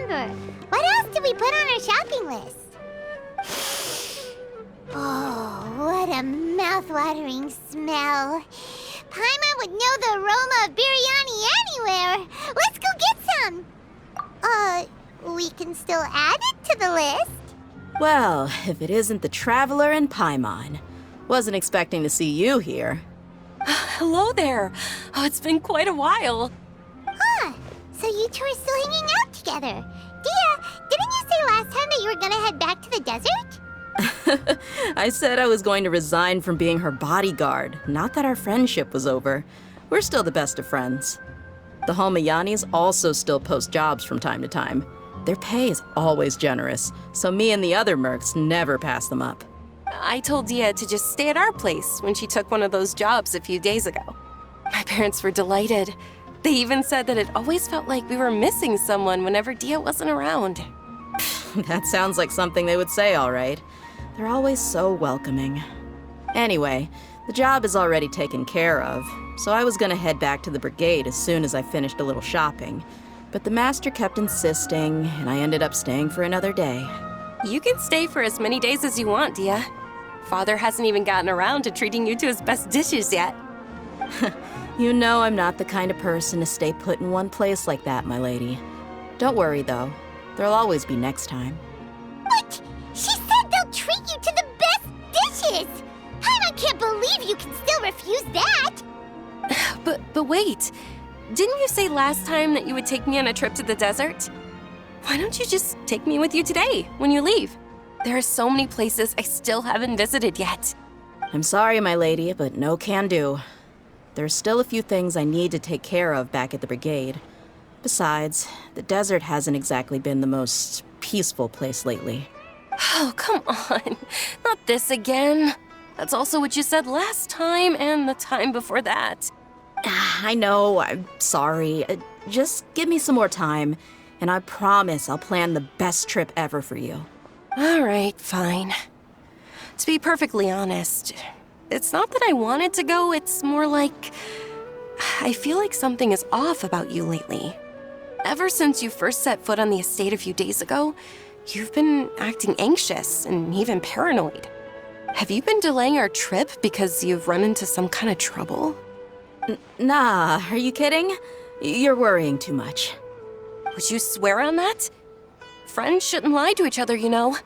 remember. What else did we put on our shopping list? Oh, what a mouth-watering smell. Paimon would know the aroma of biryani anywhere. Let's go get some. We can still add it to the list. Well, if it isn't the Traveler and Paimon. Wasn't expecting to see you here. Hello there. Oh, it's been quite a while. Huh. So you two are still hanging out together. Dehya, didn't you say last time that you were gonna head back to the desert? I said I was going to resign from being her bodyguard, not that our friendship was over. We're still the best of friends. The Homayanis also still post jobs from time to time. Their pay is always generous, so me and the other mercs never pass them up. I told Dehya to just stay at our place when she took one of those jobs a few days ago. My parents were delighted. They even said that it always felt like we were missing someone whenever Dehya wasn't around. That sounds like something they would say, all right. They're always so welcoming. Anyway, the job is already taken care of, so I was gonna head back to the brigade as soon as I finished a little shopping. But the master kept insisting, and I ended up staying for another day. You can stay for as many days as you want, Dehya. Father hasn't even gotten around to treating you to his best dishes yet. You know I'm not the kind of person to stay put in one place like that, my lady. Don't worry, though. There'll always be next time. What? She said they'll treat you to the best dishes! I can't believe you can still refuse that! But wait. Didn't you say last time that you would take me on a trip to the desert? Why don't you just take me with you today, when you leave? There are so many places I still haven't visited yet. I'm sorry, my lady, but no can do. There's still a few things I need to take care of back at the brigade. Besides, the desert hasn't exactly been the most peaceful place lately. Oh, come on. Not this again. That's also what you said last time and the time before that. I know, I'm sorry. Just give me some more time, and I promise I'll plan the best trip ever for you. All right, fine. To be perfectly honest, it's not that I wanted to go, it's more like I feel like something is off about you lately. Ever since you first set foot on the estate a few days ago, you've been acting anxious and even paranoid. Have you been delaying our trip because you've run into some kind of trouble? Nah, are you kidding? You're worrying too much. Would you swear on that? Friends shouldn't lie to each other, you know.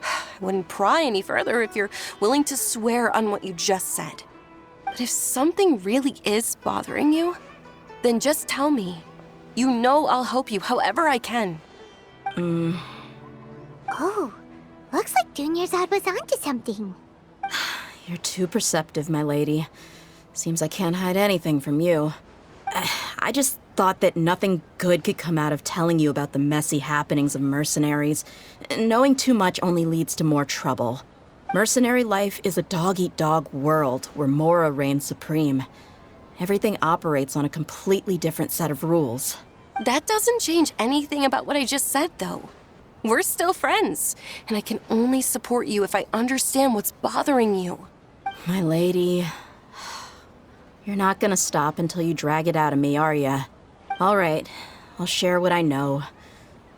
I wouldn't pry any further if you're willing to swear on what you just said. But if something really is bothering you, then just tell me. You know I'll help you however I can. Oh, looks like Dunyarzad was onto something. You're too perceptive, my lady. Seems I can't hide anything from you. I just thought that nothing good could come out of telling you about the messy happenings of mercenaries. Knowing too much only leads to more trouble. Mercenary life is a dog-eat-dog world where Mora reigns supreme. Everything operates on a completely different set of rules. That doesn't change anything about what I just said, though. We're still friends, and I can only support you if I understand what's bothering you. My lady, you're not gonna stop until you drag it out of me, are ya? All right, I'll share what I know.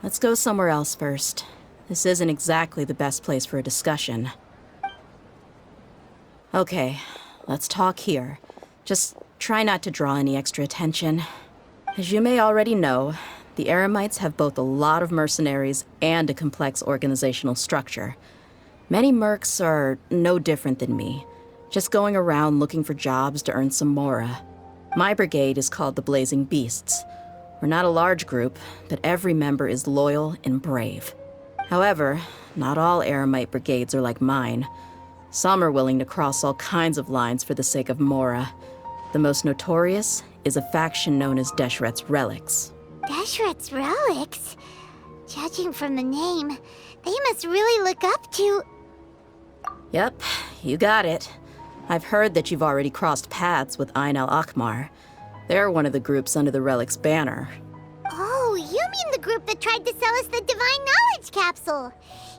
Let's go somewhere else first. This isn't exactly the best place for a discussion. Okay, let's talk here. Just try not to draw any extra attention. As you may already know, the Eremites have both a lot of mercenaries and a complex organizational structure. Many mercs are no different than me, just going around looking for jobs to earn some mora. My brigade is called the Blazing Beasts. We're not a large group, but every member is loyal and brave. However, not all Eremite brigades are like mine. Some are willing to cross all kinds of lines for the sake of mora. The most notorious is a faction known as Deshret's Relics. Deshret's Relics? Judging from the name, they must really look up to... Yep, you got it. I've heard that you've already crossed paths with Al-Ahmar. They're one of the groups under the Relic's banner. Oh, you mean the group that tried to sell us the Divine Knowledge Capsule?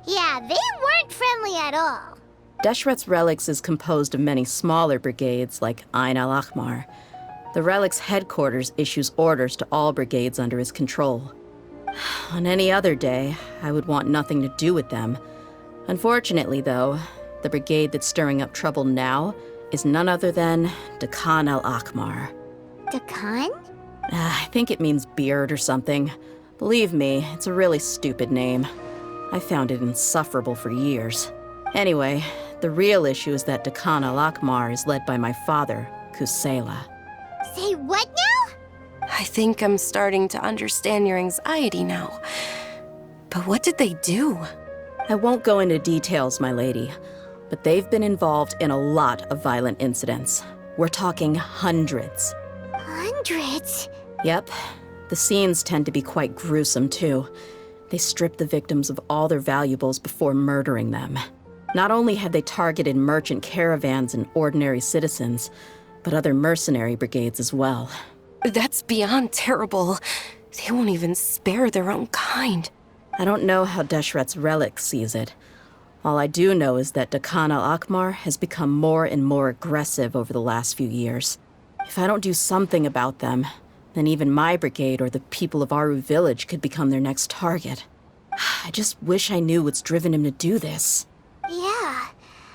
Yeah, they weren't friendly at all. Deshret's Relics is composed of many smaller brigades like Al-Ahmar. The Relic's headquarters issues orders to all brigades under his control. On any other day, I would want nothing to do with them. Unfortunately, though, the brigade that's stirring up trouble now is none other than Dekan Al-Ahmar. Dekan? I think it means beard or something. Believe me, it's a really stupid name. I found it insufferable for years. Anyway, the real issue is that Dekan Al-Ahmar is led by my father, Kusela. Say what now? I think I'm starting to understand your anxiety now. But what did they do? I won't go into details, my lady, but they've been involved in a lot of violent incidents. We're talking hundreds. Hundreds? Yep. The scenes tend to be quite gruesome, too. They strip the victims of all their valuables before murdering them. Not only have they targeted merchant caravans and ordinary citizens, but other mercenary brigades as well. That's beyond terrible. They won't even spare their own kind. I don't know how Deshret's relic sees it. All I do know is that Dekan Al-Ahmar has become more and more aggressive over the last few years. If I don't do something about them, then even my brigade or the people of Aru village could become their next target. I just wish I knew what's driven him to do this. Yeah.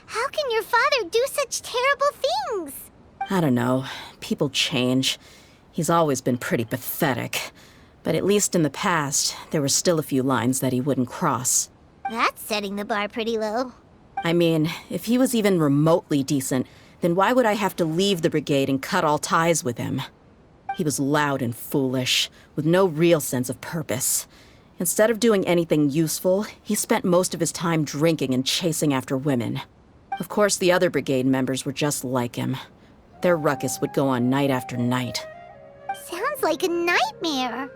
How can your father do such terrible things? I don't know. People change. He's always been pretty pathetic. But at least in the past, there were still a few lines that he wouldn't cross. That's setting the bar pretty low. I mean, if he was even remotely decent, then why would I have to leave the brigade and cut all ties with him? He was loud and foolish, with no real sense of purpose. Instead of doing anything useful, he spent most of his time drinking and chasing after women. Of course, the other brigade members were just like him. Their ruckus would go on night after night. Sounds like a nightmare.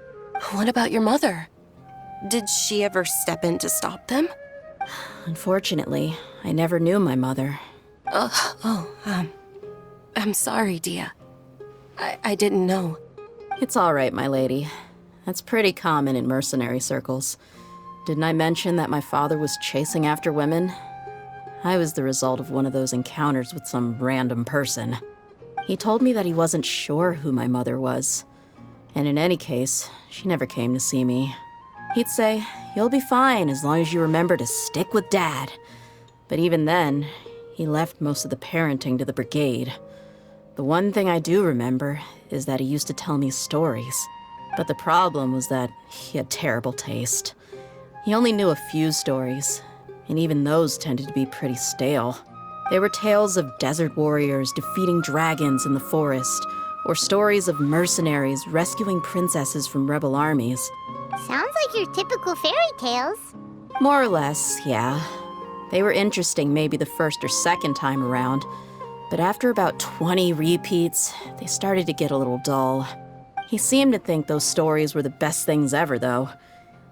What about your mother? Did she ever step in to stop them? Unfortunately, I never knew my mother. I'm sorry, Dehya. I didn't know. It's all right, my lady. That's pretty common in mercenary circles. Didn't I mention that my father was chasing after women? I was the result of one of those encounters with some random person. He told me that he wasn't sure who my mother was. And in any case, she never came to see me. He'd say, "You'll be fine as long as you remember to stick with Dad." But even then, he left most of the parenting to the brigade. The one thing I do remember is that he used to tell me stories. But the problem was that he had terrible taste. He only knew a few stories, and even those tended to be pretty stale. They were tales of desert warriors defeating dragons in the forest, or stories of mercenaries rescuing princesses from rebel armies. Sounds like your typical fairy tales. More or less, yeah. They were interesting maybe the first or second time around, but after about 20 repeats, they started to get a little dull. He seemed to think those stories were the best things ever, though.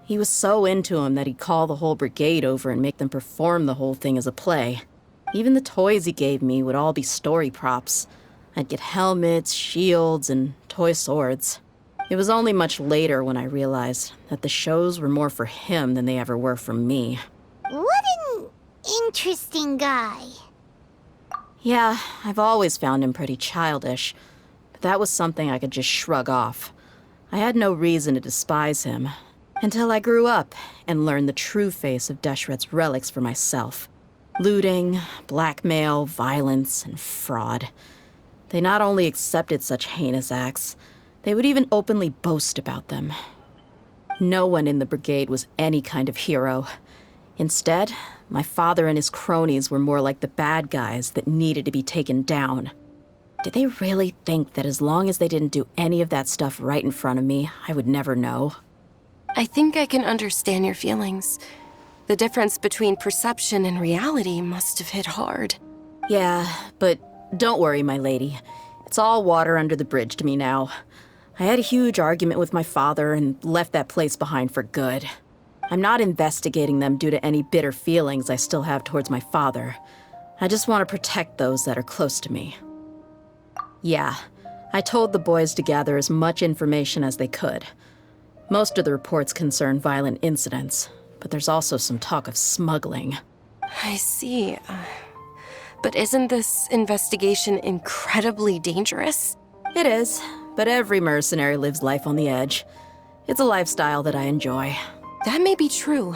He was so into them that he'd call the whole brigade over and make them perform the whole thing as a play. Even the toys he gave me would all be story props. I'd get helmets, shields, and toy swords. It was only much later when I realized that the shows were more for him than they ever were for me. What an interesting guy. Yeah, I've always found him pretty childish, but that was something I could just shrug off. I had no reason to despise him, until I grew up and learned the true face of Deshret's relics for myself. Looting, blackmail, violence, and fraud. They not only accepted such heinous acts, they would even openly boast about them. No one in the brigade was any kind of hero. Instead, my father and his cronies were more like the bad guys that needed to be taken down. Did they really think that as long as they didn't do any of that stuff right in front of me, I would never know? I think I can understand your feelings. The difference between perception and reality must have hit hard. Yeah, but don't worry, my lady. It's all water under the bridge to me now. I had a huge argument with my father and left that place behind for good. I'm not investigating them due to any bitter feelings I still have towards my father. I just want to protect those that are close to me. Yeah, I told the boys to gather as much information as they could. Most of the reports concern violent incidents, but there's also some talk of smuggling. I see. But isn't this investigation incredibly dangerous? It is, but every mercenary lives life on the edge. It's a lifestyle that I enjoy. That may be true,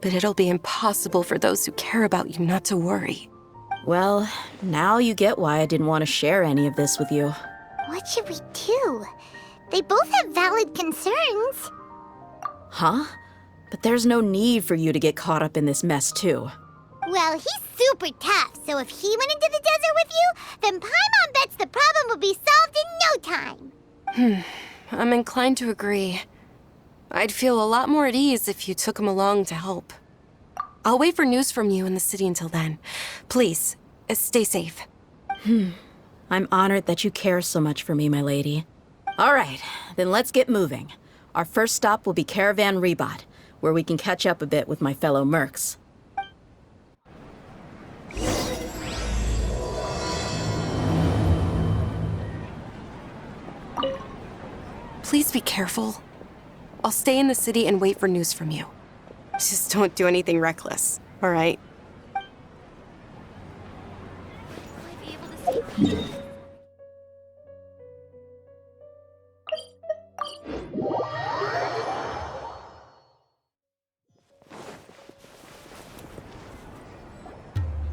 but it'll be impossible for those who care about you not to worry. Well, now you get why I didn't want to share any of this with you. What should we do? They both have valid concerns. Huh? But there's no need for you to get caught up in this mess, too. Well, he's super tough, so if he went into the desert with you, then Paimon bets the problem will be solved in no time. I'm inclined to agree. I'd feel a lot more at ease if you took him along to help. I'll wait for news from you in the city until then. Please, stay safe. I'm honored that you care so much for me, my lady. All right, then let's get moving. Our first stop will be Caravan Rebot, where we can catch up a bit with my fellow mercs. Please be careful. I'll stay in the city and wait for news from you. Just don't do anything reckless, all right?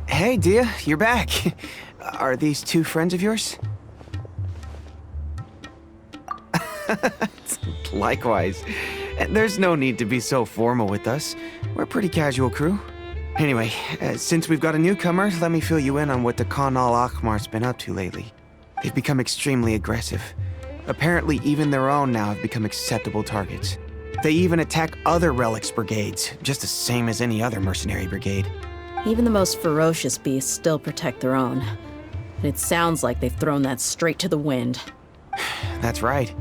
Hey, Dehya, you're back. Are these two friends of yours? Likewise. There's no need to be so formal with us. We're a pretty casual crew. Anyway, since we've got a newcomer, let me fill you in on what the Khan Al-Ahmar's been up to lately. They've become extremely aggressive. Apparently, even their own now have become acceptable targets. They even attack other relics brigades, just the same as any other mercenary brigade. Even the most ferocious beasts still protect their own. And it sounds like they've thrown that straight to the wind. That's right.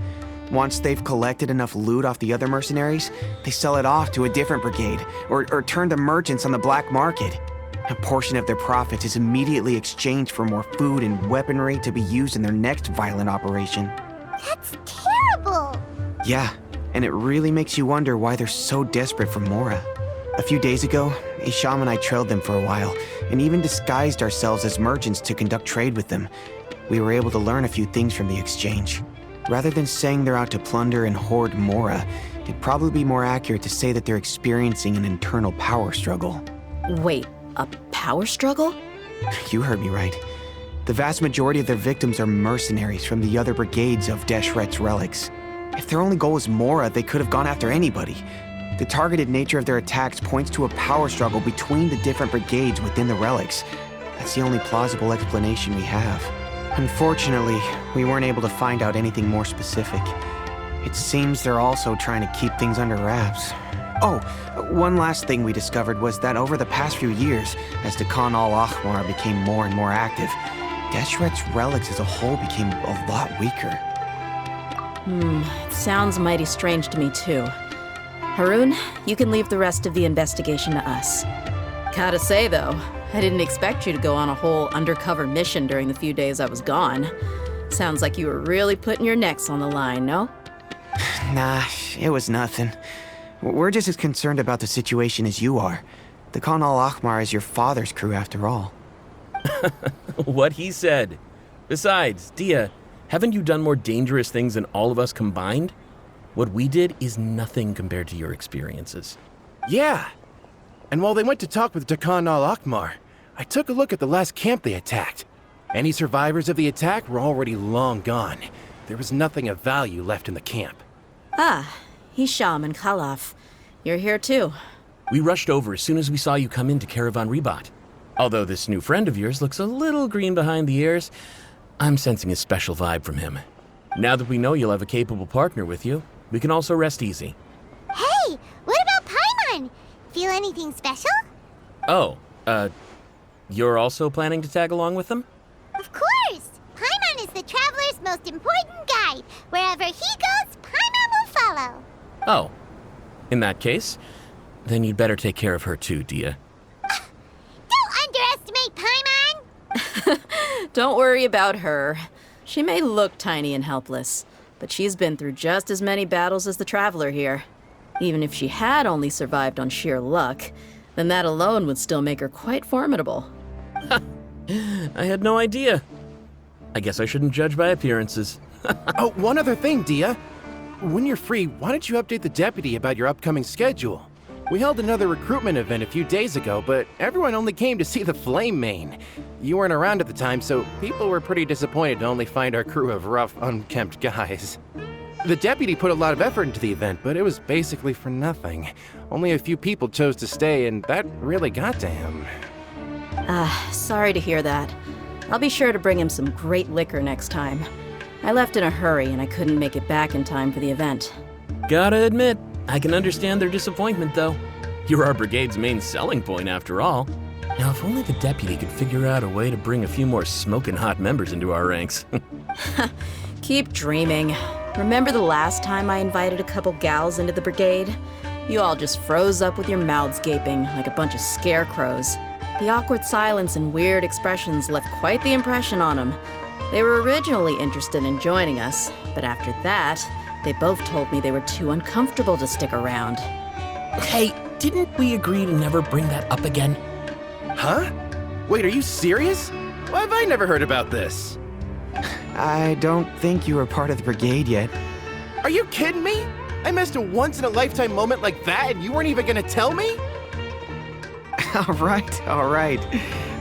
Once they've collected enough loot off the other mercenaries, they sell it off to a different brigade, or turn to merchants on the black market. A portion of their profits is immediately exchanged for more food and weaponry to be used in their next violent operation. That's terrible! Yeah, and it really makes you wonder why they're so desperate for Mora. A few days ago, Isham and I trailed them for a while, and even disguised ourselves as merchants to conduct trade with them. We were able to learn a few things from the exchange. Rather than saying they're out to plunder and hoard Mora, it'd probably be more accurate to say that they're experiencing an internal power struggle. Wait, a power struggle? You heard me right. The vast majority of their victims are mercenaries from the other brigades of Deshret's relics. If their only goal was Mora, they could have gone after anybody. The targeted nature of their attacks points to a power struggle between the different brigades within the relics. That's the only plausible explanation we have. Unfortunately, we weren't able to find out anything more specific. It seems they're also trying to keep things under wraps. Oh, one last thing we discovered was that over the past few years, as the Khan Al-Ahmar became more and more active, Deshret's relics as a whole became a lot weaker. It sounds mighty strange to me too. Haroon, you can leave the rest of the investigation to us. Gotta say though, I didn't expect you to go on a whole undercover mission during the few days I was gone. Sounds like you were really putting your necks on the line, no? Nah, it was nothing. We're just as concerned about the situation as you are. The Khan Al-Ahmar is your father's crew after all. What he said. Besides, Dehya, haven't you done more dangerous things than all of us combined? What we did is nothing compared to your experiences. Yeah. And while they went to talk with Khan Al-Ahmar, I took a look at the last camp they attacked. Any survivors of the attack were already long gone. There was nothing of value left in the camp. Ah, Hisham and Khalaf. You're here too. We rushed over as soon as we saw you come into Caravan Rebot. Although this new friend of yours looks a little green behind the ears, I'm sensing a special vibe from him. Now that we know you'll have a capable partner with you, we can also rest easy. Hey, what about Paimon? Feel anything special? Oh, you're also planning to tag along with them? Of course! Paimon is the traveler's most important guide. Wherever he goes, Paimon will follow. Oh, in that case, then you'd better take care of her too, Dehya. Don't underestimate Paimon! Don't worry about her. She may look tiny and helpless, but she's been through just as many battles as the traveler here. Even if she had only survived on sheer luck, then that alone would still make her quite formidable. I had no idea. I guess I shouldn't judge by appearances. Oh, one other thing, Dehya. when you're free, why don't you update the deputy about your upcoming schedule? We held another recruitment event a few days ago, but everyone only came to see the Flame Main. You weren't around at the time, so people were pretty disappointed to only find our crew of rough, unkempt guys. The deputy put a lot of effort into the event, but it was basically for nothing. Only a few people chose to stay, and that really got to him. Sorry to hear that. I'll be sure to bring him some great liquor next time. I left in a hurry and I couldn't make it back in time for the event. Gotta admit, I can understand their disappointment, though. You're our brigade's main selling point, after all. Now, if only the deputy could figure out a way to bring a few more smoking hot members into our ranks. Keep dreaming. Remember the last time I invited a couple gals into the brigade? You all just froze up with your mouths gaping like a bunch of scarecrows. The awkward silence and weird expressions left quite the impression on them. They were originally interested in joining us, but after that, they both told me they were too uncomfortable to stick around. Hey, didn't we agree to never bring that up again? Huh? Wait, are you serious? Why have I never heard about this? I don't think you were part of the brigade yet. Are you kidding me? I missed a once-in-a-lifetime moment like that and you weren't even gonna tell me? All right.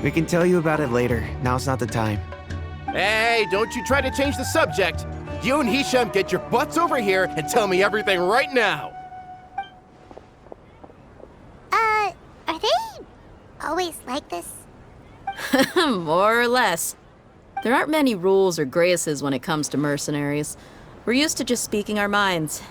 We can tell you about it later. Now's not the time. Hey, don't you try to change the subject. You and Hisham get your butts over here and tell me everything right now. Are they always like this? More or less. There aren't many rules or graces when it comes to mercenaries. We're used to just speaking our minds.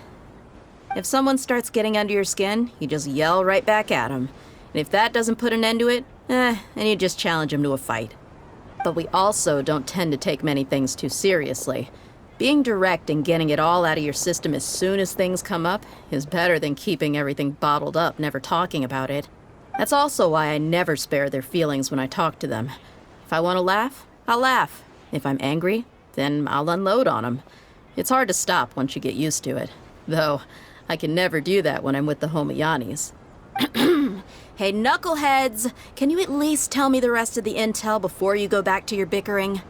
If someone starts getting under your skin, you just yell right back at them. And if that doesn't put an end to it, then you just challenge them to a fight. But we also don't tend to take many things too seriously. Being direct and getting it all out of your system as soon as things come up is better than keeping everything bottled up, never talking about it. That's also why I never spare their feelings when I talk to them. If I want to laugh, I'll laugh. If I'm angry, then I'll unload on them. It's hard to stop once you get used to it. Though, I can never do that when I'm with the Homayanis. Hey, knuckleheads! Can you at least tell me the rest of the intel before you go back to your bickering?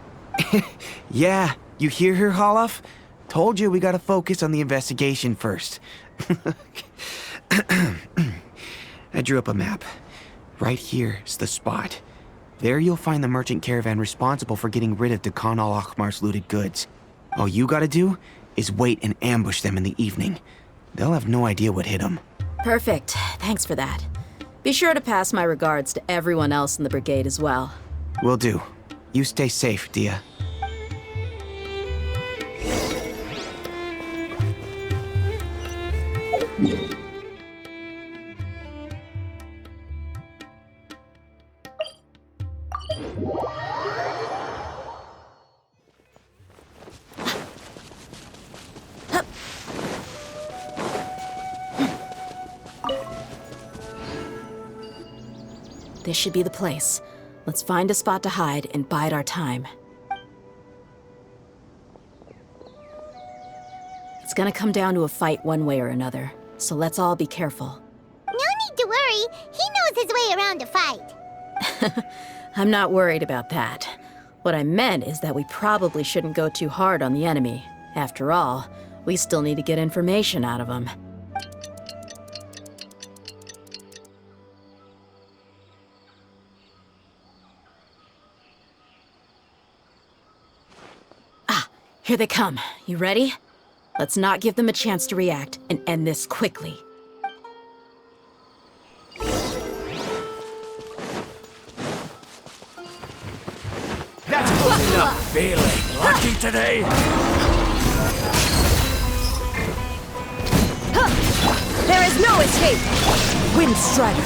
Yeah, you hear her, Holof? Told you we gotta focus on the investigation first. I drew up a map. Right here's the spot. There you'll find the merchant caravan responsible for getting rid of Dehya Al-Ahmar's looted goods. All you gotta do is wait and ambush them in the evening. They'll have no idea what hit them. Perfect. Thanks for that. Be sure to pass my regards to everyone else in the brigade as well. Will do. You stay safe, Dehya. This should be the place. Let's find a spot to hide and bide our time. It's gonna come down to a fight one way or another, so let's all be careful. No need to worry. He knows his way around a fight. I'm not worried about that. What I meant is that we probably shouldn't go too hard on the enemy. After all, we still need to get information out of them. Here they come. You ready? Let's not give them a chance to react and end this quickly. That's good enough. Feeling lucky today? There is no escape! Wind Strider!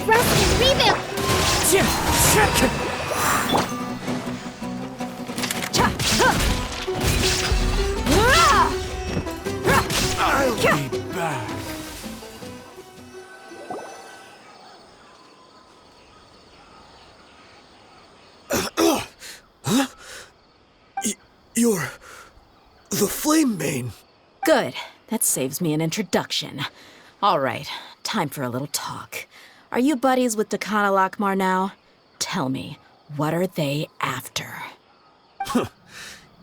Rust and rebuild! I'll be back. You're the Flame Main. Good. That saves me an introduction. All right, time for a little talk. Are you buddies with Dehya Al-Ahmar now? Tell me, what are they after?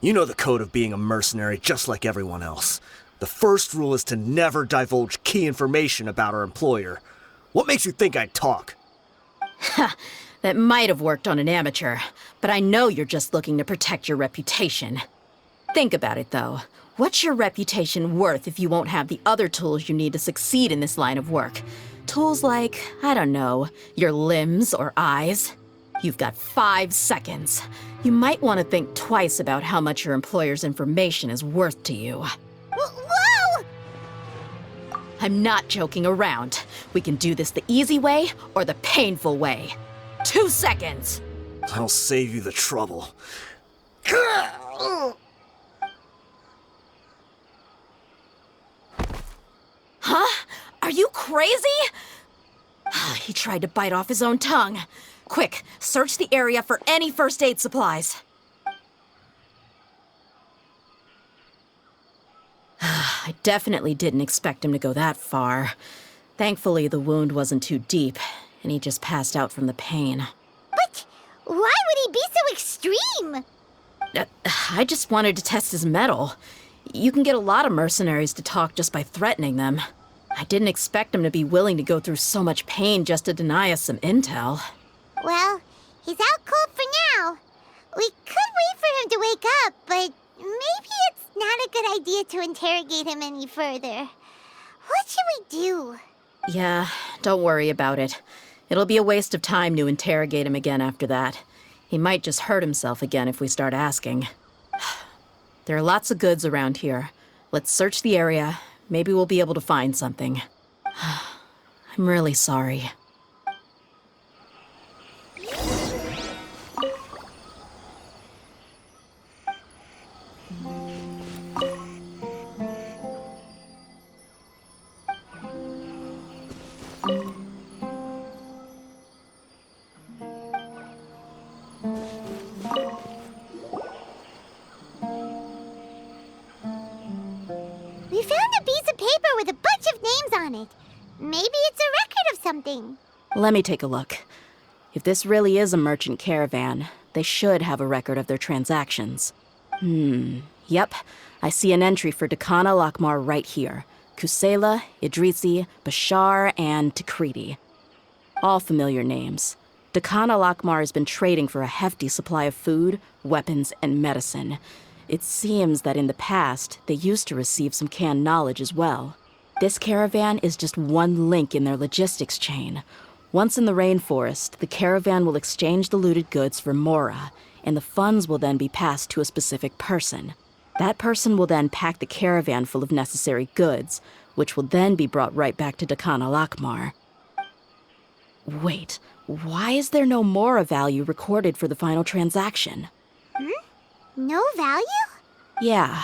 You know the code of being a mercenary just like everyone else. The first rule is to never divulge key information about our employer. What makes you think I'd talk? That might have worked on an amateur, but I know you're just looking to protect your reputation. Think about it, though. What's your reputation worth if you won't have the other tools you need to succeed in this line of work? Tools like, I don't know, your limbs or eyes? You've got 5 seconds. You might want to think twice about how much your employer's information is worth to you. Whoa! I'm not joking around. We can do this the easy way or the painful way. 2 seconds! I'll save you the trouble. Huh? Are you crazy? He tried to bite off his own tongue. Quick, search the area for any first aid supplies. I definitely didn't expect him to go that far. Thankfully, the wound wasn't too deep, and he just passed out from the pain. But why would he be so extreme? I just wanted to test his mettle. You can get a lot of mercenaries to talk just by threatening them. I didn't expect him to be willing to go through so much pain just to deny us some intel. Well, he's out cold for now. We could wait for him to wake up, but maybe it's not a good idea to interrogate him any further. What should we do? Yeah, don't worry about it. It'll be a waste of time to interrogate him again after that. He might just hurt himself again if we start asking. There are lots of goods around here. Let's search the area. Maybe we'll be able to find something. I'm really sorry. We found a piece of paper with a bunch of names on it. Maybe it's a record of something. Let me take a look. If this really is a merchant caravan, they should have a record of their transactions. Yep. I see an entry for Dehya Al-Ahmar right here. Kusela, Idrisi, Bashar, and Takriti. All familiar names. Dehya Al-Ahmar has been trading for a hefty supply of food, weapons, and medicine. It seems that in the past, they used to receive some canned knowledge as well. This caravan is just one link in their logistics chain. Once in the rainforest, the caravan will exchange the looted goods for mora, and the funds will then be passed to a specific person. That person will then pack the caravan full of necessary goods, which will then be brought right back to Dehya Al-Ahmar. Wait, why is there no mora value recorded for the final transaction? No value? Yeah,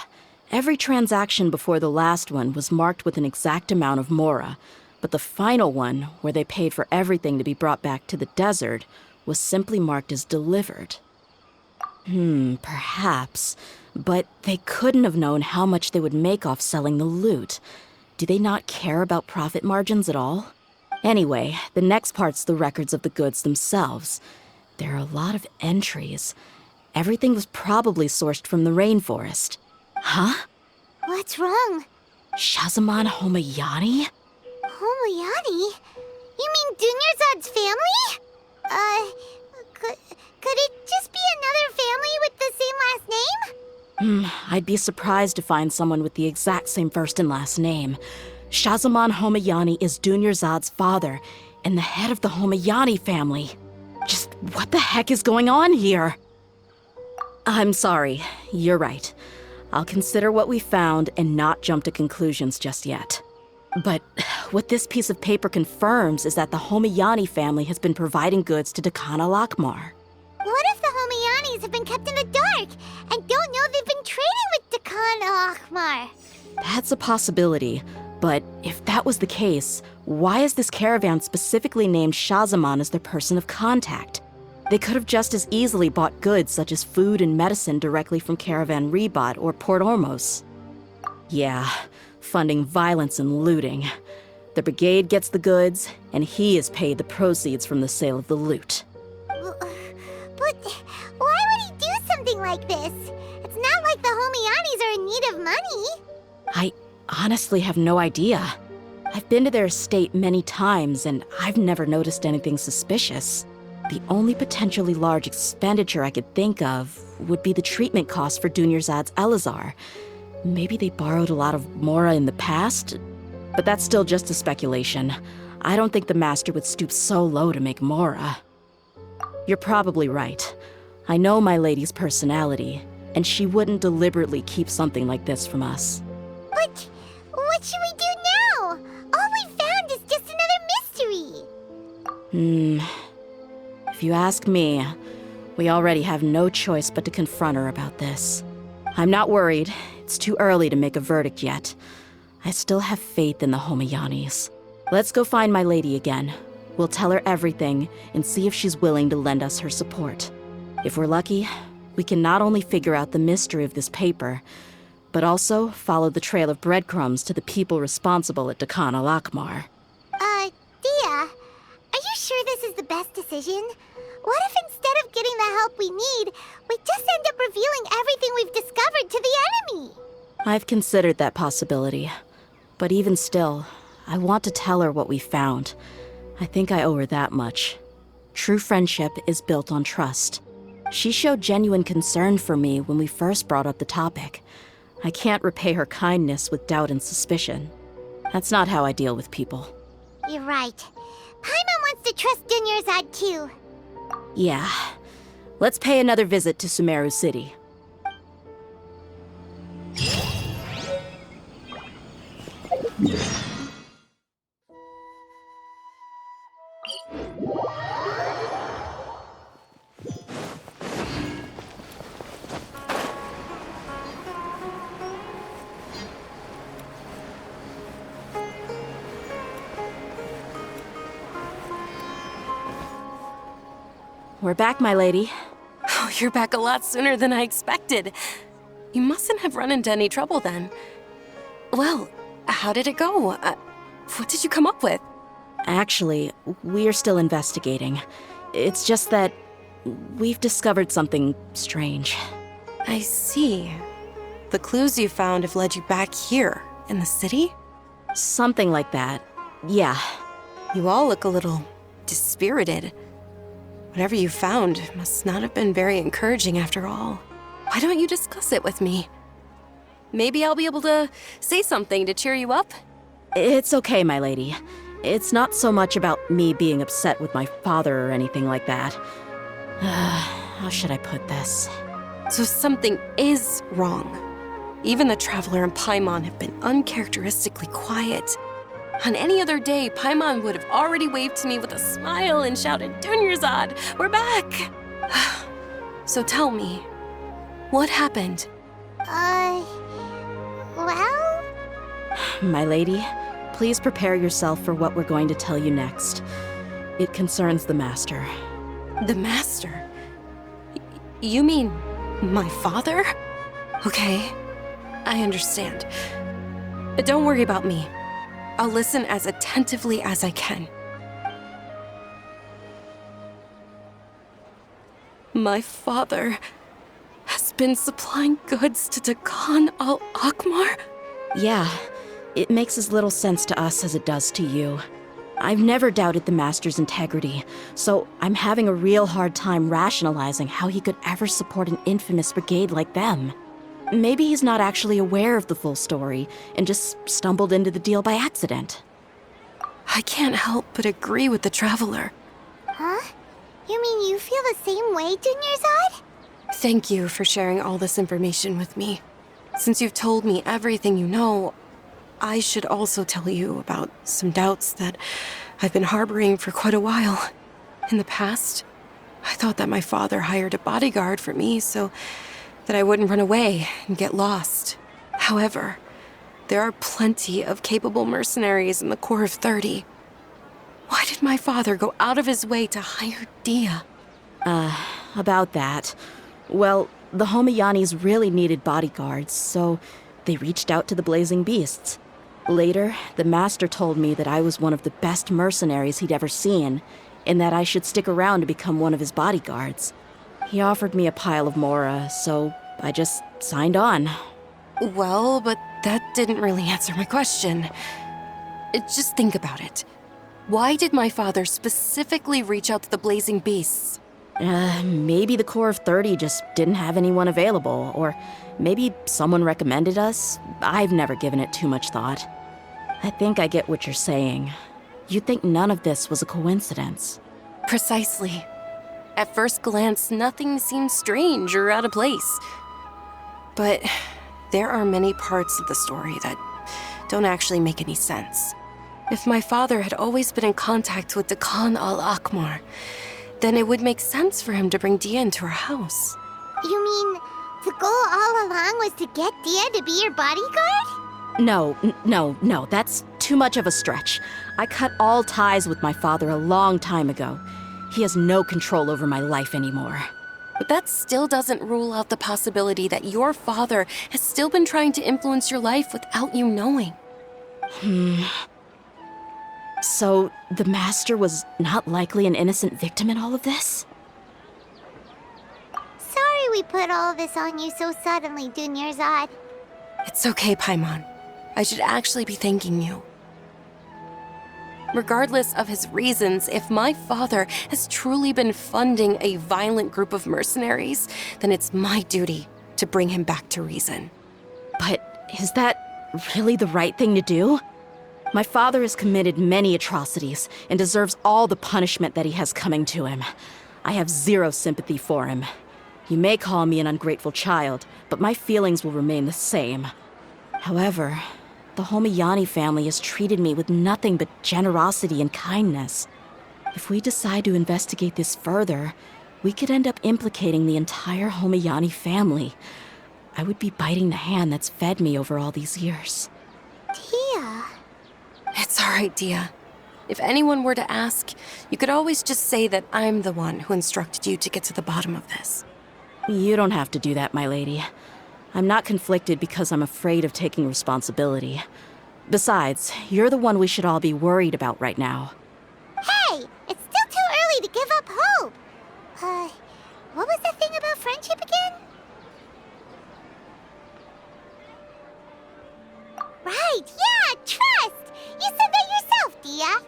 every transaction before the last one was marked with an exact amount of mora, but the final one, where they paid for everything to be brought back to the desert, was simply marked as delivered. Perhaps, but they couldn't have known how much they would make off selling the loot. Do they not care about profit margins at all? Anyway, the next part's the records of the goods themselves. There are a lot of entries. Everything was probably sourced from the rainforest. Huh? What's wrong? Shahzaman Homayani? Homayani? You mean Dunyarzad's family? Could it just be another family with the same last name? I'd be surprised to find someone with the exact same first and last name. Shahzaman Homayani is Dunyarzad's father, and the head of the Homayani family. Just what the heck is going on here? I'm sorry, you're right. I'll consider what we found and not jump to conclusions just yet. But what this piece of paper confirms is that the Homayani family has been providing goods to Dehya Al-Ahmar. What if the Homayanis have been kept in the dark and don't know they've been trading with Dehya Al-Ahmar? That's a possibility, but if that was the case, why is this caravan specifically named Shahzaman as their person of contact? They could have just as easily bought goods such as food and medicine directly from Caravan Ribat or Port Ormos. Yeah, funding violence and looting. The brigade gets the goods, and he is paid the proceeds from the sale of the loot. But why would he do something like this? It's not like the Homianis are in need of money. I honestly have no idea. I've been to their estate many times, and I've never noticed anything suspicious. The only potentially large expenditure I could think of would be the treatment costs for Dunyarzad's Elazar. Maybe they borrowed a lot of Mora in the past, but that's still just a speculation. I don't think the Master would stoop so low to make Mora. You're probably right. I know my lady's personality, and she wouldn't deliberately keep something like this from us. But what should we do now? All we found is just another mystery. If you ask me, we already have no choice but to confront her about this. I'm not worried. It's too early to make a verdict yet. I still have faith in the Homianis. Let's go find my lady again. We'll tell her everything and see if she's willing to lend us her support. If we're lucky, we can not only figure out the mystery of this paper, but also follow the trail of breadcrumbs to the people responsible at Dehya Al-Ahmar. Dehya, are you sure this is the best decision? What if instead of getting the help we need, we just end up revealing everything we've discovered to the enemy? I've considered that possibility. But even still, I want to tell her what we found. I think I owe her that much. True friendship is built on trust. She showed genuine concern for me when we first brought up the topic. I can't repay her kindness with doubt and suspicion. That's not how I deal with people. You're right. Paimon wants to trust Dunyarzad too. Yeah. Let's pay another visit to Sumeru City. We're back, my lady. Oh, you're back a lot sooner than I expected. You mustn't have run into any trouble then. Well, how did it go? What did you come up with? Actually, we're still investigating. It's just that we've discovered something strange. I see. The clues you found have led you back here, in the city? Something like that. Yeah. You all look a little dispirited. Whatever you found must not have been very encouraging after all. Why don't you discuss it with me? Maybe I'll be able to say something to cheer you up? It's okay, my lady. It's not so much about me being upset with my father or anything like that. How should I put this? So something is wrong. Even the Traveler and Paimon have been uncharacteristically quiet. On any other day, Paimon would have already waved to me with a smile and shouted, "Dunyarzad, we're back!" So tell me, what happened? Well? My lady, please prepare yourself for what we're going to tell you next. It concerns the Master. The Master? You mean my father? Okay, I understand. Don't worry about me. I'll listen as attentively as I can. My father has been supplying goods to Dehya Al-Ahmar? Yeah, it makes as little sense to us as it does to you. I've never doubted the Master's integrity, so I'm having a real hard time rationalizing how he could ever support an infamous brigade like them. Maybe he's not actually aware of the full story and just stumbled into the deal by accident. I can't help but agree with the Traveler. Huh? You mean you feel the same way, Dunyarzad? Thank you for sharing all this information with me. Since you've told me everything you know, I should also tell you about some doubts that I've been harboring for quite a while. In the past, I thought that my father hired a bodyguard for me so that I wouldn't run away and get lost. However, there are plenty of capable mercenaries in the Corps of 30. Why did my father go out of his way to hire Dehya? About that. Well, the Homianis really needed bodyguards, so they reached out to the Blazing Beasts. Later, the Master told me that I was one of the best mercenaries he'd ever seen, and that I should stick around to become one of his bodyguards. He offered me a pile of mora, so I just signed on. Well, but that didn't really answer my question. Just think about it. Why did my father specifically reach out to the Blazing Beasts? Maybe the Corps of 30 just didn't have anyone available, or maybe someone recommended us. I've never given it too much thought. I think I get what you're saying. You'd think none of this was a coincidence. Precisely. At first glance, nothing seems strange or out of place. But there are many parts of the story that don't actually make any sense. If my father had always been in contact with Dehya Al-Ahmar, then it would make sense for him to bring Dehya into our house. You mean the goal all along was to get Dehya to be your bodyguard? No, that's too much of a stretch. I cut all ties with my father a long time ago. He has no control over my life anymore. But that still doesn't rule out the possibility that your father has still been trying to influence your life without you knowing. So, the Master was not likely an innocent victim in all of this? Sorry we put all this on you so suddenly, Dunyarzad. It's okay, Paimon. I should actually be thanking you. Regardless of his reasons, if my father has truly been funding a violent group of mercenaries, then it's my duty to bring him back to reason. But is that really the right thing to do? My father has committed many atrocities and deserves all the punishment that he has coming to him. I have zero sympathy for him. You may call me an ungrateful child, but my feelings will remain the same. However, the Homiyani family has treated me with nothing but generosity and kindness. If we decide to investigate this further, we could end up implicating the entire Homiyani family. I would be biting the hand that's fed me over all these years. Dehya. It's all right, Dehya. If anyone were to ask, you could always just say that I'm the one who instructed you to get to the bottom of this. You don't have to do that, my lady. I'm not conflicted because I'm afraid of taking responsibility. Besides, you're the one we should all be worried about right now. Hey, it's still too early to give up hope. What was the thing about friendship again? Right, yeah, trust! You said that yourself, Dehya.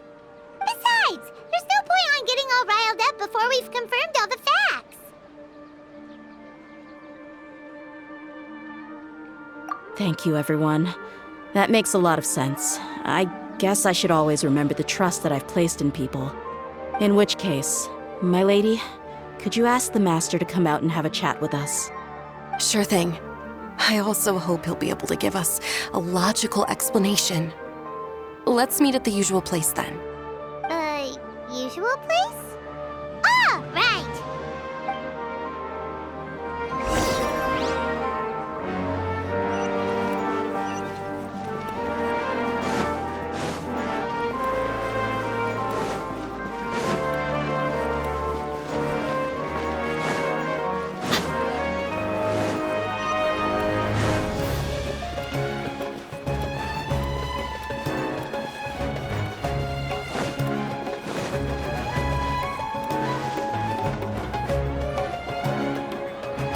Besides, there's no point on getting all riled up before we've confirmed all the facts. Thank you, everyone. That makes a lot of sense. I guess I should always remember the trust that I've placed in people. In which case, my lady, could you ask the Master to come out and have a chat with us? Sure thing. I also hope he'll be able to give us a logical explanation. Let's meet at the usual place then. Usual place? Ah, right!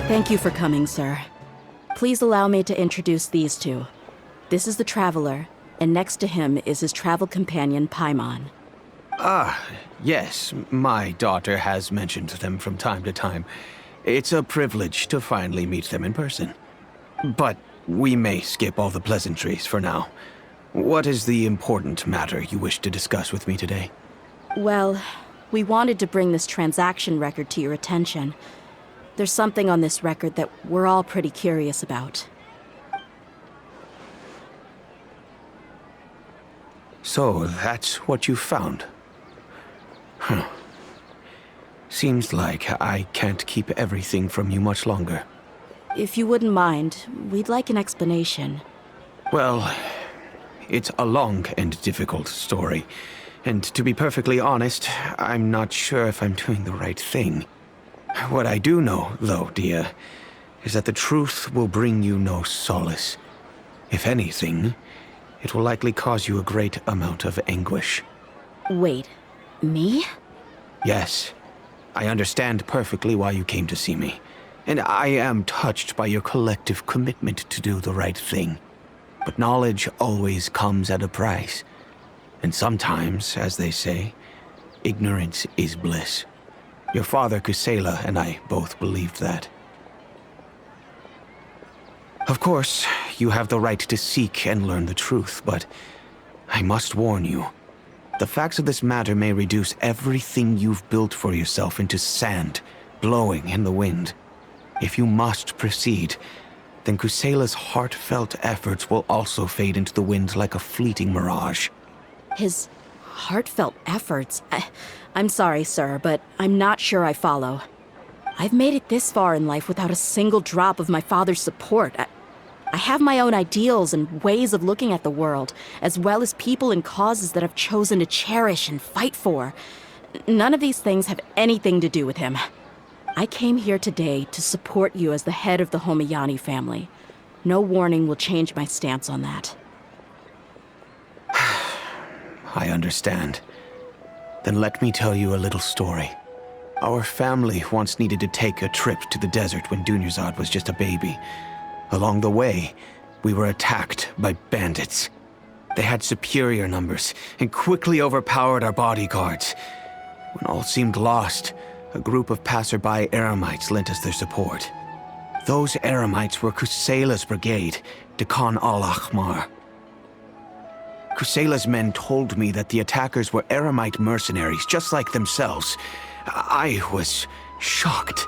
Thank you for coming, sir. Please allow me to introduce these two. This is the Traveler, and next to him is his travel companion, Paimon. Yes, my daughter has mentioned them from time to time. It's a privilege to finally meet them in person. But we may skip all the pleasantries for now. What is the important matter you wish to discuss with me today? Well, we wanted to bring this transaction record to your attention. There's something on this record that we're all pretty curious about. So, that's what you found? Huh. Seems like I can't keep everything from you much longer. If you wouldn't mind, we'd like an explanation. Well, it's a long and difficult story. And to be perfectly honest, I'm not sure if I'm doing the right thing. What I do know, though, Dehya, is that the truth will bring you no solace. If anything, It will likely cause you a great amount of anguish. Wait, me? Yes, I understand perfectly why you came to see me. And I am touched by your collective commitment to do the right thing. But knowledge always comes at a price. And sometimes, as they say, ignorance is bliss. Your father, Kusela, and I both believed that. Of course, you have the right to seek and learn the truth, but I must warn you. The facts of this matter may reduce everything you've built for yourself into sand, blowing in the wind. If you must proceed, then Kusela's heartfelt efforts will also fade into the wind like a fleeting mirage. His heartfelt efforts? I'm sorry, sir, but I'm not sure I follow. I've made it this far in life without a single drop of my father's support. I have my own ideals and ways of looking at the world, as well as people and causes that I've chosen to cherish and fight for. None of these things have anything to do with him. I came here today to support you as the head of the Homayani family. No warning will change my stance on that. I understand. Then let me tell you a little story. Our family once needed to take a trip to the desert when Dunyarzad was just a baby. Along the way, we were attacked by bandits. They had superior numbers and quickly overpowered our bodyguards. When all seemed lost, a group of passerby Eremites lent us their support. Those Eremites were Kusela's brigade, Dehya Al-Ahmar. Kusela's men told me that the attackers were Eremite mercenaries, just like themselves. I was shocked.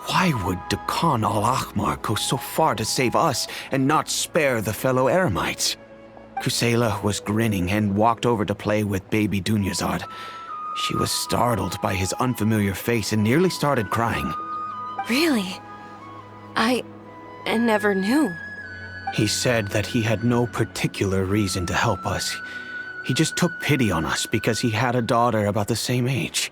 Why would Dehya Al-Ahmar go so far to save us and not spare the fellow Eremites? Kusela was grinning and walked over to play with baby Dunyarzad. She was startled by his unfamiliar face and nearly started crying. Really? I never knew. He said that he had no particular reason to help us. He just took pity on us because he had a daughter about the same age.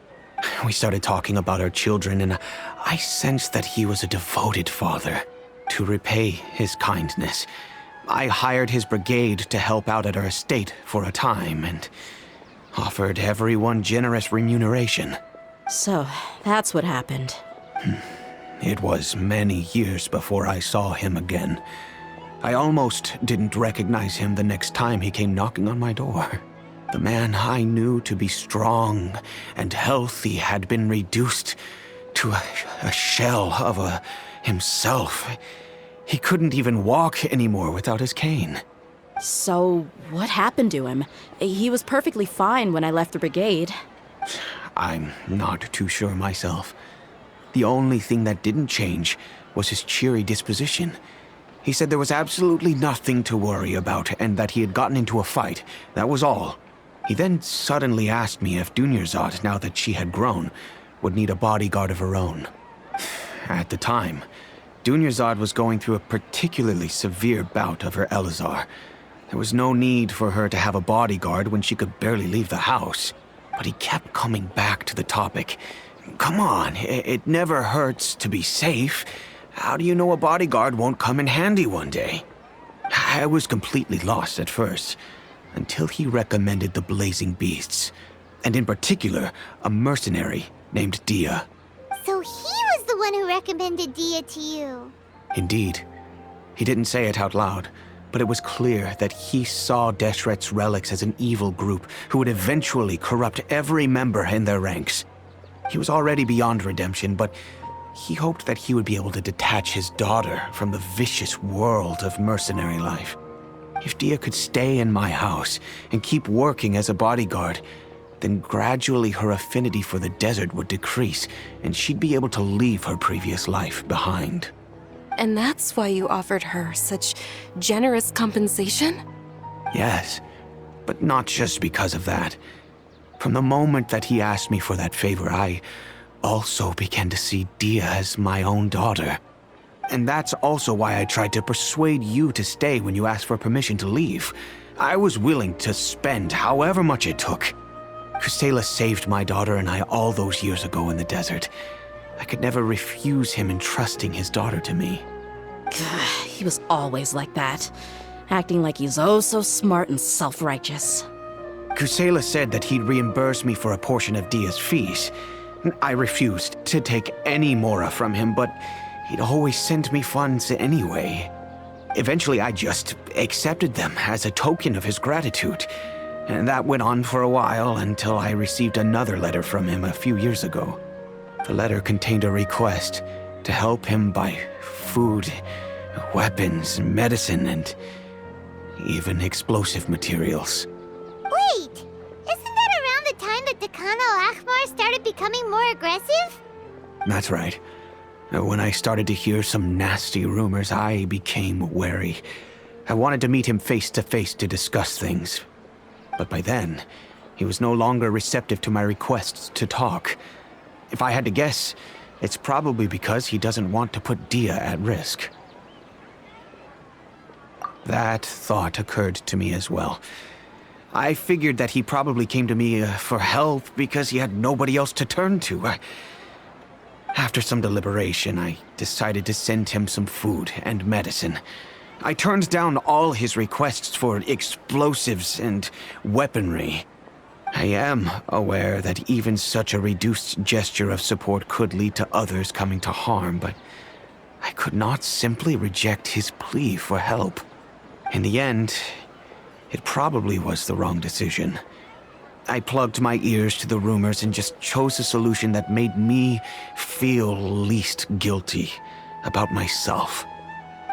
We started talking about our children, and I sensed that he was a devoted father. To repay his kindness, I hired his brigade to help out at our estate for a time, and offered everyone generous remuneration. So, that's what happened. It was many years before I saw him again. I almost didn't recognize him the next time he came knocking on my door. The man I knew to be strong and healthy had been reduced to a shell of himself. He couldn't even walk anymore without his cane. So, what happened to him? He was perfectly fine when I left the brigade. I'm not too sure myself. The only thing that didn't change was his cheery disposition. He said there was absolutely nothing to worry about and that he had gotten into a fight. That was all. He then suddenly asked me if Dunyarzad, now that she had grown, would need a bodyguard of her own. At the time, Dunyarzad was going through a particularly severe bout of her Elazar. There was no need for her to have a bodyguard when she could barely leave the house. But he kept coming back to the topic. Come on, it never hurts to be safe. How do you know a bodyguard won't come in handy one day? I was completely lost at first, until he recommended the Blazing Beasts, and in particular, a mercenary named Dehya. So he was the one who recommended Dehya to you. Indeed. He didn't say it out loud, but it was clear that he saw Deshret's relics as an evil group who would eventually corrupt every member in their ranks. He was already beyond redemption, but he hoped that he would be able to detach his daughter from the vicious world of mercenary life. If Dehya could stay in my house and keep working as a bodyguard, then gradually her affinity for the desert would decrease, and she'd be able to leave her previous life behind. And that's why you offered her such generous compensation? Yes, but not just because of that. From the moment that he asked me for that favor, I also began to see Dehya as my own daughter. And that's also why I tried to persuade you to stay when you asked for permission to leave. I was willing to spend however much it took. Kusela saved my daughter and I all those years ago in the desert. I could never refuse him entrusting his daughter to me. He was always like that. acting like he's oh so smart and self-righteous. Kusela said that he'd reimburse me for a portion of Dehya's fees. I refused to take any mora from him, but he'd always send me funds anyway. Eventually, I just accepted them as a token of his gratitude. And that went on for a while until I received another letter from him a few years ago. The letter contained a request to help him buy food, weapons, medicine, and even explosive materials. Wait! Isn't that around the time that Dakan Al-Ahmar started becoming more aggressive? That's right. When I started to hear some nasty rumors, I became wary. I wanted to meet him face to face to discuss things. But by then, he was no longer receptive to my requests to talk. If I had to guess, it's probably because he doesn't want to put Dehya at risk. That thought occurred to me as well. I figured that he probably came to me for help because he had nobody else to turn to. After some deliberation, I decided to send him some food and medicine. I turned down all his requests for explosives and weaponry. I am aware that even such a reduced gesture of support could lead to others coming to harm, but I could not simply reject his plea for help. In the end, it probably was the wrong decision. I plugged my ears to the rumors and just chose a solution that made me feel least guilty about myself.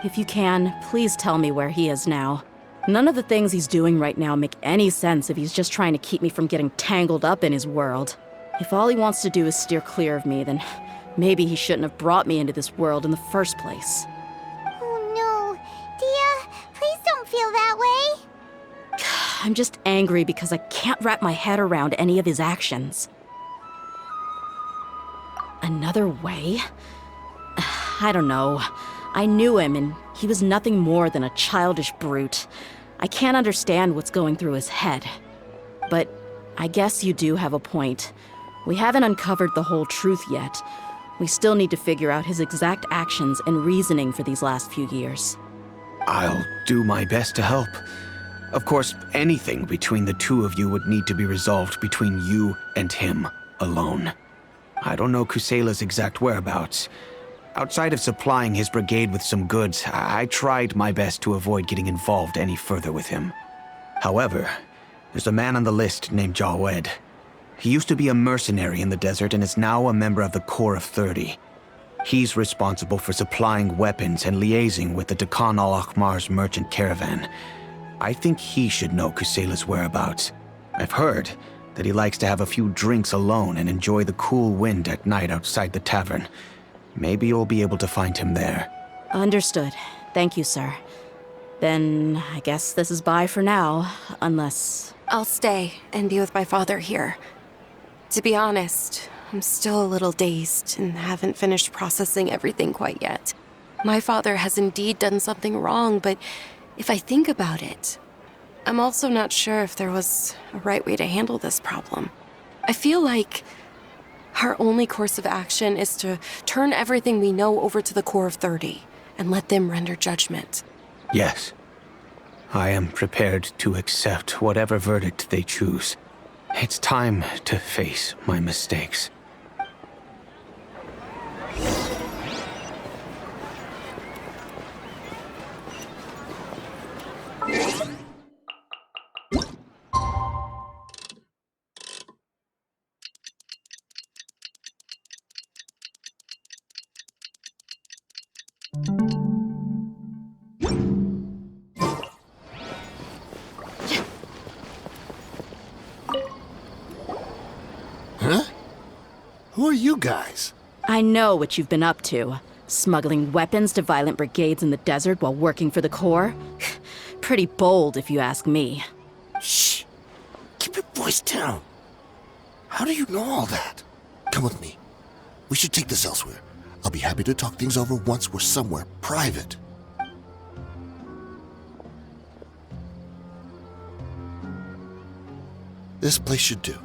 If you can, please tell me where he is now. None of the things he's doing right now make any sense if he's just trying to keep me from getting tangled up in his world. If all he wants to do is steer clear of me, then maybe he shouldn't have brought me into this world in the first place. Oh no. Dehya, please don't feel that way. I'm just angry because I can't wrap my head around any of his actions. Another way? I don't know. I knew him, and he was nothing more than a childish brute. I can't understand what's going through his head. But I guess you do have a point. We haven't uncovered the whole truth yet. We still need to figure out his exact actions and reasoning for these last few years. I'll do my best to help. Of course, anything between the two of you would need to be resolved between you and him alone. I don't know Kusela's exact whereabouts. Outside of supplying his brigade with some goods, I tried my best to avoid getting involved any further with him. However, there's a man on the list named Jawed. He used to be a mercenary in the desert and is now a member of the Corps of 30. He's responsible for supplying weapons and liaising with the Dakan Al-Ahmar's merchant caravan. I think he should know Kusela's whereabouts. I've heard that he likes to have a few drinks alone and enjoy the cool wind at night outside the tavern. Maybe you'll be able to find him there. Understood. Thank you, sir. Then I guess this is bye for now, unless... I'll stay and be with my father here. To be honest, I'm still a little dazed and haven't finished processing everything quite yet. My father has indeed done something wrong, but if I think about it, I'm also not sure if there was a right way to handle this problem. I feel like our only course of action is to turn everything we know over to the Corps of 30 and let them render judgment. Yes. I am prepared to accept whatever verdict they choose. It's time to face my mistakes. Huh? Who are you guys? I know what you've been up to. Smuggling weapons to violent brigades in the desert while working for the Corps? Pretty bold, if you ask me. Shh. Keep your voice down. How do you know all that? Come with me. We should take this elsewhere. I'll be happy to talk things over once we're somewhere private. This place should do.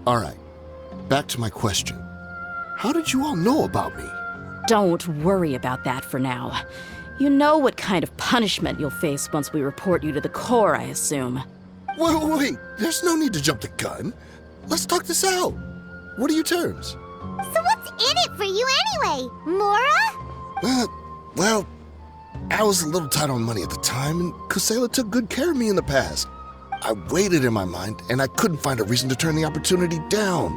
All right. Back to my question. How did you all know about me? Don't worry about that for now. You know what kind of punishment you'll face once we report you to the Corps, I assume. Wait, there's no need to jump the gun. Let's talk this out. What are your terms? So what's in it for you anyway, Mora? Well, I was a little tight on money at the time, and Kusela took good care of me in the past. I weighed it in my mind, and I couldn't find a reason to turn the opportunity down.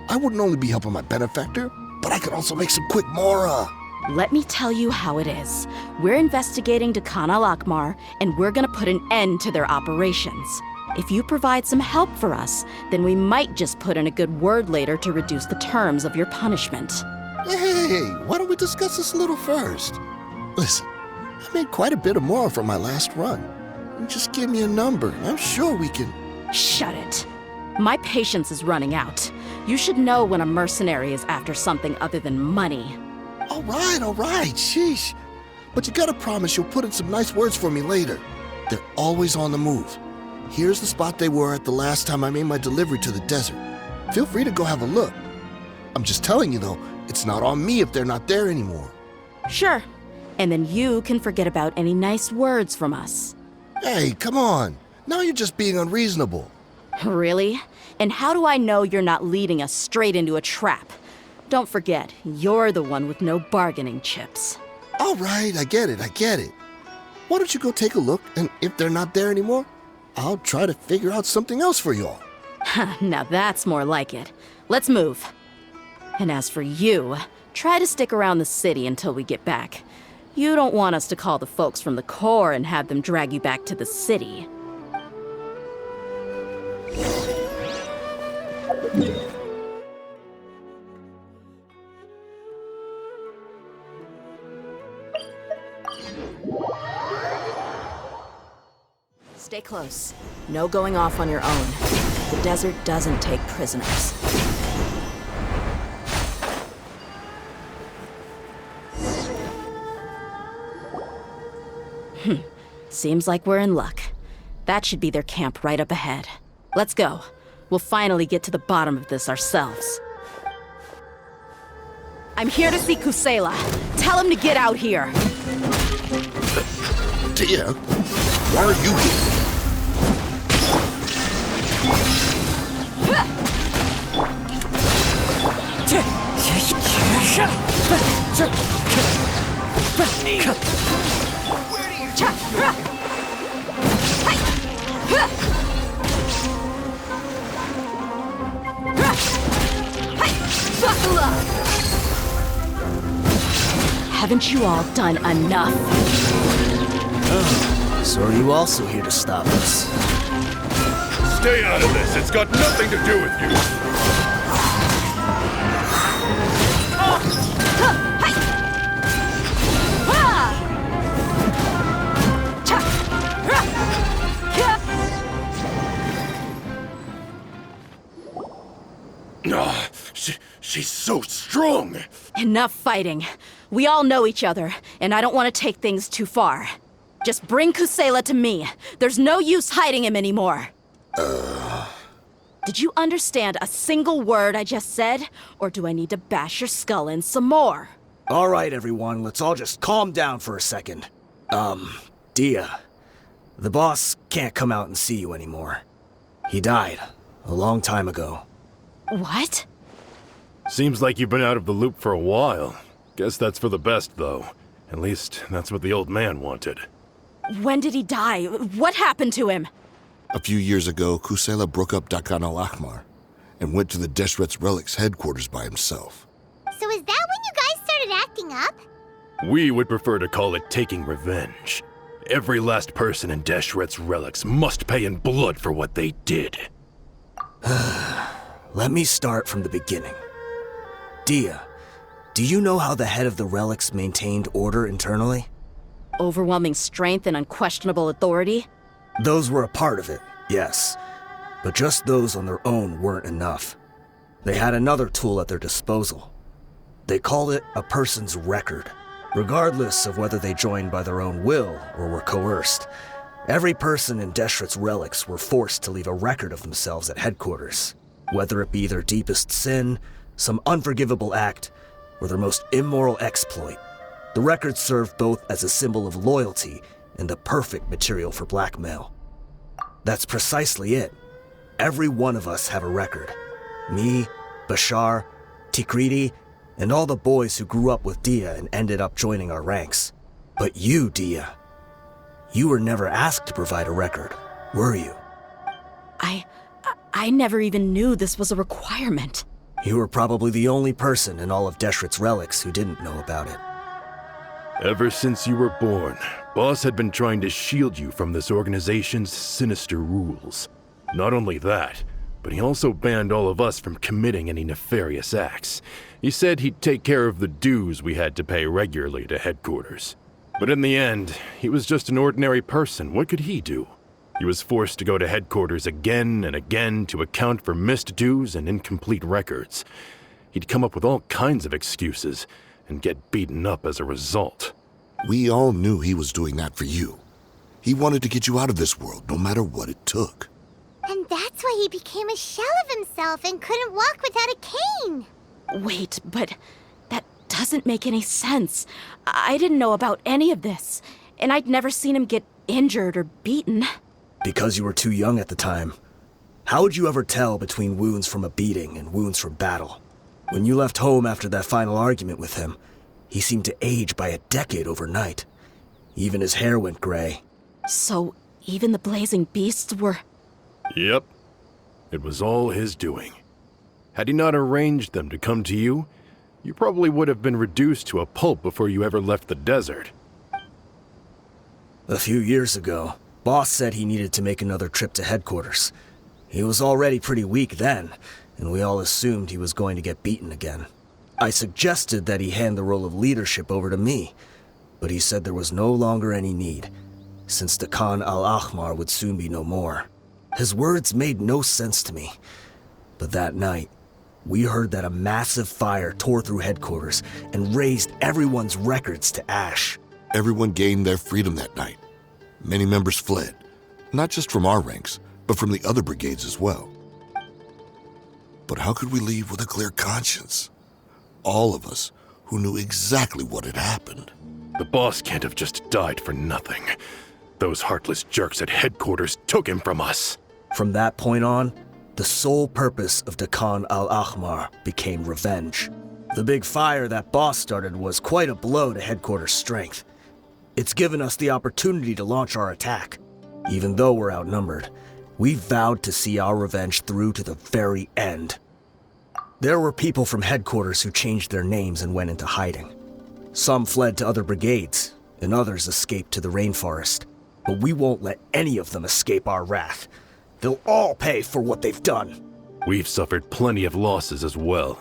I wouldn't only be helping my benefactor, but I could also make some quick Mora. Let me tell you how it is. We're investigating Dehya Al-Ahmar, and we're gonna put an end to their operations. If you provide some help for us, then we might just put in a good word later to reduce the terms of your punishment. Hey, why don't we discuss this a little first? Listen, I made quite a bit of Mora from my last run. Just give me a number, and I'm sure we can... Shut it. My patience is running out. You should know when a mercenary is after something other than money. All right, sheesh. But you gotta promise you'll put in some nice words for me later. They're always on the move. Here's the spot they were at the last time I made my delivery to the desert. Feel free to go have a look. I'm just telling you though, it's not on me if they're not there anymore. Sure. And then you can forget about any nice words from us. Hey, come on. Now you're just being unreasonable. Really? And how do I know you're not leading us straight into a trap? Don't forget, you're the one with no bargaining chips. All right, I get it. Why don't you go take a look, and if they're not there anymore, I'll try to figure out something else for y'all. Now that's more like it. Let's move. And as for you, try to stick around the city until we get back. You don't want us to call the folks from the Corps and have them drag you back to the city. Stay close. No going off on your own. The desert doesn't take prisoners. Seems like we're in luck. That should be their camp right up ahead. Let's go. We'll finally get to the bottom of this ourselves. I'm here to see Kusela. Tell him to get out here. Dehya, why are you here? Haven't you all done enough? So are you also here to stop us? Stay out of this. It's got nothing to do with you. She's so strong. Enough fighting. We all know each other, and I don't want to take things too far. Just bring Kusela to me. There's no use hiding him anymore. Did you understand a single word I just said? Or do I need to bash your skull in some more? All right, everyone, let's all just calm down for a second. Dehya, the boss can't come out and see you anymore. He died a long time ago. What? Seems like you've been out of the loop for a while. Guess that's for the best, though. At least, that's what the old man wanted. When did he die? What happened to him? A few years ago, Kusela broke up Dehya Al-Ahmar and went to the Deshret's Relics headquarters by himself. So is that when you guys started acting up? We would prefer to call it taking revenge. Every last person in Deshret's Relics must pay in blood for what they did. Let me start from the beginning. Dehya, do you know how the head of the relics maintained order internally? Overwhelming strength and unquestionable authority? Those were a part of it, yes. But just those on their own weren't enough. They had another tool at their disposal. They called it a person's record. Regardless of whether they joined by their own will or were coerced, every person in Deshret's Relics were forced to leave a record of themselves at headquarters. Whether it be their deepest sin, some unforgivable act, or their most immoral exploit, The records serve both as a symbol of loyalty and the perfect material for blackmail. That's precisely it. Every one of us have a record. Me, Bashar, Tikriti, and all the boys who grew up with Dehya and ended up joining our ranks. But you, Dehya, you were never asked to provide a record, were you? I never even knew this was a requirement. You were probably the only person in all of Deshret's relics who didn't know about it. Ever since you were born, Boss had been trying to shield you from this organization's sinister rules. Not only that, but he also banned all of us from committing any nefarious acts. He said he'd take care of the dues we had to pay regularly to headquarters. But in the end, he was just an ordinary person. What could he do? He was forced to go to headquarters again and again to account for missed dues and incomplete records. He'd come up with all kinds of excuses and get beaten up as a result. We all knew he was doing that for you. He wanted to get you out of this world, no matter what it took. And that's why he became a shell of himself and couldn't walk without a cane. Wait, but that doesn't make any sense. I didn't know about any of this, and I'd never seen him get injured or beaten. Because you were too young at the time. How would you ever tell between wounds from a beating and wounds from battle? When you left home after that final argument with him, he seemed to age by a decade overnight. Even his hair went gray. So even the blazing beasts were... Yep. It was all his doing. Had he not arranged them to come to you, you probably would have been reduced to a pulp before you ever left the desert. A few years ago, Boss said he needed to make another trip to headquarters. He was already pretty weak then, and we all assumed he was going to get beaten again. I suggested that he hand the role of leadership over to me, but he said there was no longer any need, since the Khan Al-Ahmar would soon be no more. His words made no sense to me, but that night, we heard that a massive fire tore through headquarters and razed everyone's records to ash. Everyone gained their freedom that night. Many members fled, not just from our ranks, but from the other brigades as well. But how could we leave with a clear conscience? All of us who knew exactly what had happened. The boss can't have just died for nothing. Those heartless jerks at headquarters took him from us. From that point on, the sole purpose of the Khan Al-Ahmar became revenge. The big fire that Boss started was quite a blow to headquarters' strength. It's given us the opportunity to launch our attack. Even though we're outnumbered, we vowed to see our revenge through to the very end. There were people from headquarters who changed their names and went into hiding. Some fled to other brigades, and others escaped to the rainforest. But we won't let any of them escape our wrath. They'll all pay for what they've done. We've suffered plenty of losses as well.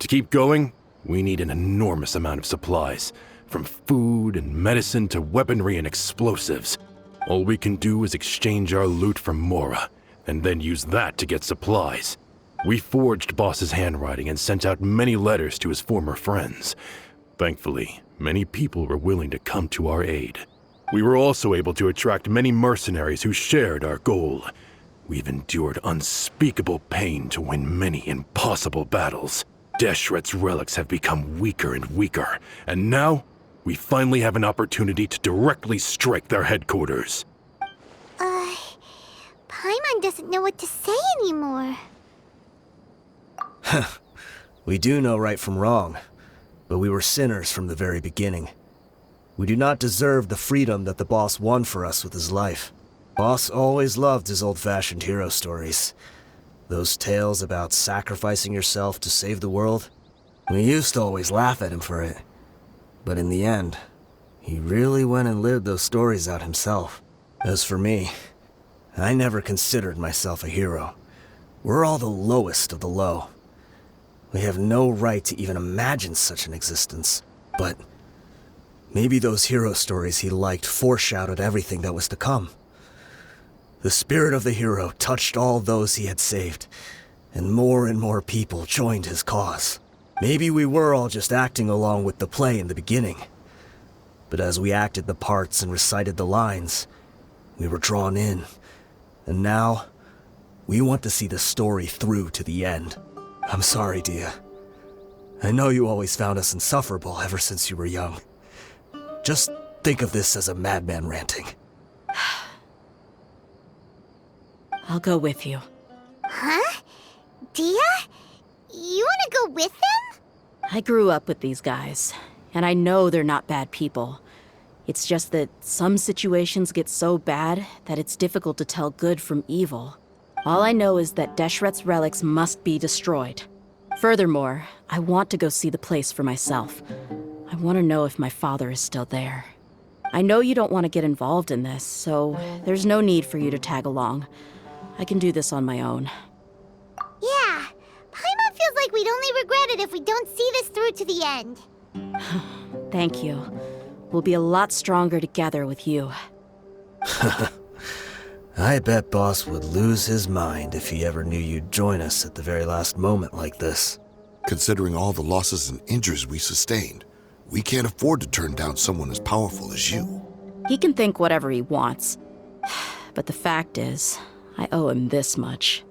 To keep going, we need an enormous amount of supplies, from food and medicine to weaponry and explosives. All we can do is exchange our loot from Mora, and then use that to get supplies. We forged Boss's handwriting and sent out many letters to his former friends. Thankfully, many people were willing to come to our aid. We were also able to attract many mercenaries who shared our goal. We've endured unspeakable pain to win many impossible battles. Deshret's relics have become weaker and weaker, and now we finally have an opportunity to directly strike their headquarters. Paimon doesn't know what to say anymore. We do know right from wrong, but we were sinners from the very beginning. We do not deserve the freedom that the boss won for us with his life. Boss always loved his old-fashioned hero stories. Those tales about sacrificing yourself to save the world. We used to always laugh at him for it. But in the end, he really went and lived those stories out himself. As for me, I never considered myself a hero. We're all the lowest of the low. We have no right to even imagine such an existence. But maybe those hero stories he liked foreshadowed everything that was to come. The spirit of the hero touched all those he had saved, and more people joined his cause. Maybe we were all just acting along with the play in the beginning. But as we acted the parts and recited the lines, we were drawn in. And now, we want to see the story through to the end. I'm sorry, Dehya. I know you always found us insufferable ever since you were young. Just think of this as a madman ranting. I'll go with you. Huh? Dehya? You wanna go with them? I grew up with these guys, and I know they're not bad people. It's just that some situations get so bad that it's difficult to tell good from evil. All I know is that Deshret's relics must be destroyed. Furthermore, I want to go see the place for myself. I want to know if my father is still there. I know you don't want to get involved in this, so there's no need for you to tag along. I can do this on my own. Yeah. Paimon feels like we'd only regret it if we don't see this through to the end. Thank you. We'll be a lot stronger together with you. I bet Boss would lose his mind if he ever knew you'd join us at the very last moment like this. Considering all the losses and injuries we sustained, we can't afford to turn down someone as powerful as you. He can think whatever he wants. But the fact is, I owe him this much.